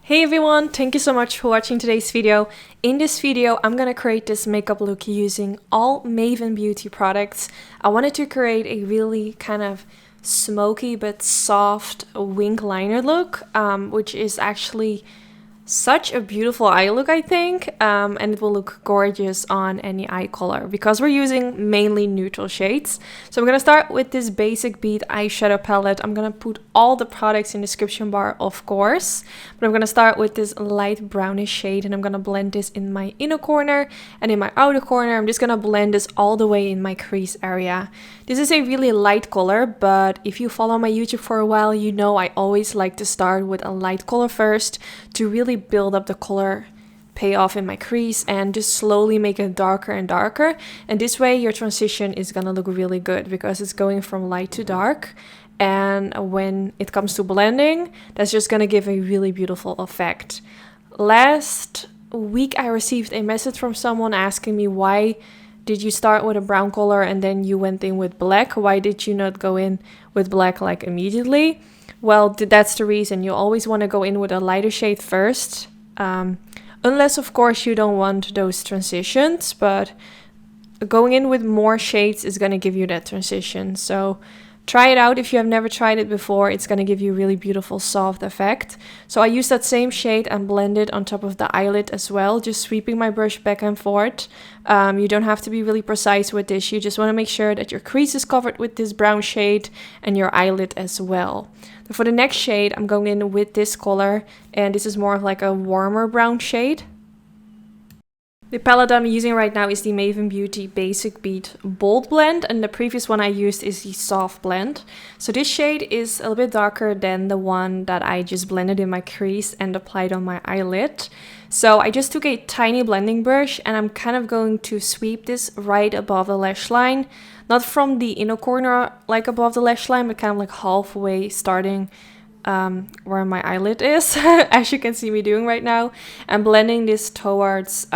Hey everyone, thank you so much for watching today's video. In this video, I'm gonna create this makeup look using all Maven beauty products. I wanted to create a really kind of smoky but soft wing liner look, which is actually such a beautiful eye look, I think, and it will look gorgeous on any eye color because we're using mainly neutral shades. So I'm gonna start with this basic bead eyeshadow palette. I'm gonna put all the products in the description bar, of course, but I'm gonna start with this light brownish shade and I'm gonna blend this in my inner corner and in my outer corner. I'm just gonna blend this all the way in my crease area. This is a really light color, but if you follow my YouTube for a while, you know I always like to start with a light color first to really build up the color payoff in my crease and just slowly make it darker and darker. And this way your transition is gonna look really good because it's going from light to dark. And when it comes to blending, that's just gonna give a really beautiful effect. Last week I received a message from someone asking me, why did you start with a brown color and then you went in with black? Why did you not go in with black like immediately? Well, that's the reason. You always want to go in with a lighter shade first. Unless, of course, you don't want those transitions. But going in with more shades is going to give you that transition. So try it out if you have never tried it before. It's going to give you a really beautiful soft effect. So I use that same shade and blend it on top of the eyelid as well, just sweeping my brush back and forth. You don't have to be really precise with this. You just want to make sure that your crease is covered with this brown shade and your eyelid as well. For the next shade, I'm going in with this color, and this is more of like a warmer brown shade. The palette I'm using right now is the Maven Beauty Basic Bead Bold Blend, and the previous one I used is the Soft Blend. So this shade is a little bit darker than the one that I just blended in my crease and applied on my eyelid. So I just took a tiny blending brush and I'm kind of going to sweep this right above the lash line. Not from the inner corner like above the lash line, but kind of like halfway starting where my eyelid is, as you can see me doing right now. I'm blending this towards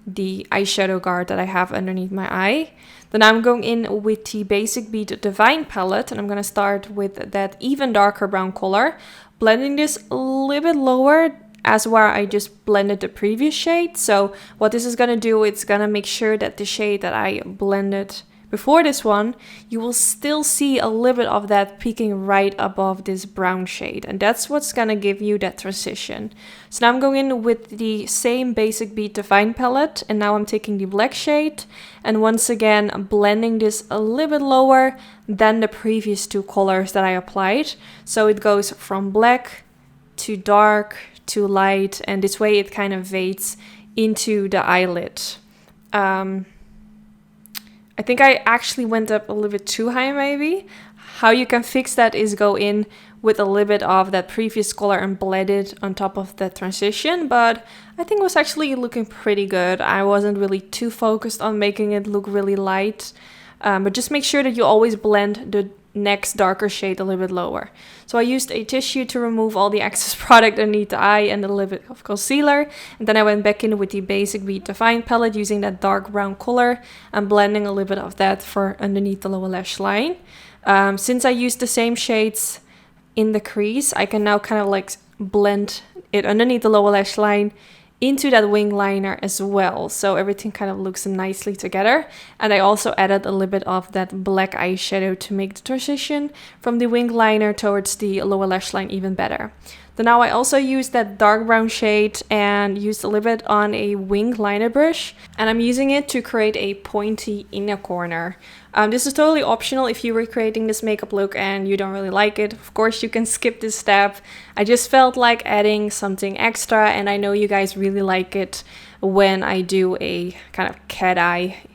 the eyeshadow guard that I have underneath my eye. Then I'm going in with the Basic Bead Divine palette, and I'm going to start with that even darker brown color, blending this a little bit lower as where I just blended the previous shade. So what this is going to do, it's going to make sure that the shade that I blended before this one, you will still see a little bit of that peeking right above this brown shade. And that's what's gonna give you that transition. So now I'm going in with the same Basic Bead Divine palette. And now I'm taking the black shade. And once again, blending this a little bit lower than the previous two colors that I applied. So it goes from black to dark to light. And this way it kind of fades into the eyelid. I think I actually went up a little bit too high maybe. How you can fix that is go in with a little bit of that previous color and blend it on top of that transition. But I think it was actually looking pretty good. I wasn't really too focused on making it look really light. But just make sure that you always blend the next darker shade a little bit lower. So I used a tissue to remove all the excess product underneath the eye and a little bit of concealer. And then I went back in with the Basic Bead Divine palette using that dark brown color and blending a little bit of that for underneath the lower lash line. Since I used the same shades in the crease, I can now kind of like blend it underneath the lower lash line into that wing liner as well, so everything kind of looks nicely together. And I also added a little bit of that black eyeshadow to make the transition from the wing liner towards the lower lash line even better. Then now I also used that dark brown shade and used a little bit on a wing liner brush, and I'm using it to create a pointy inner corner. This is totally optional if you were creating this makeup look and you don't really like it. Of course, you can skip this step. I just felt like adding something extra, and I know you guys really like it when I do a kind of cat eye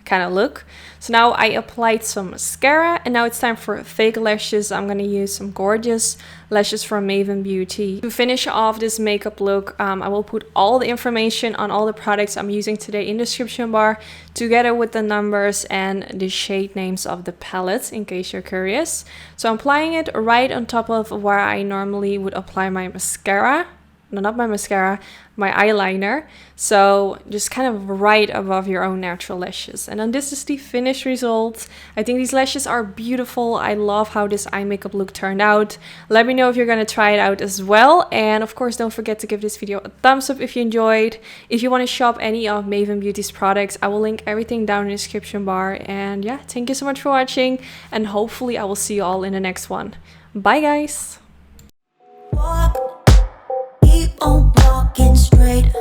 kind of look. So now I applied some mascara, and now it's time for fake lashes. I'm gonna use some gorgeous lashes from Maven Beauty. To finish off this makeup look, I will put all the information on all the products I'm using today in the description bar, together with the numbers and the shade names of the palettes in case you're curious. So I'm applying it right on top of where I normally would apply my mascara. no, not my mascara, my eyeliner. So just kind of right above your own natural lashes. And then this is the finished result. I think these lashes are beautiful. I love how this eye makeup look turned out. Let me know if you're gonna try it out as well. And of course, don't forget to give this video a thumbs up if you enjoyed. If you want to shop any of Maven Beauty's products, I will link everything down in the description bar. And yeah, thank you so much for watching, and hopefully I will see you all in the next one. Bye guys! Walk, keep on walking straight.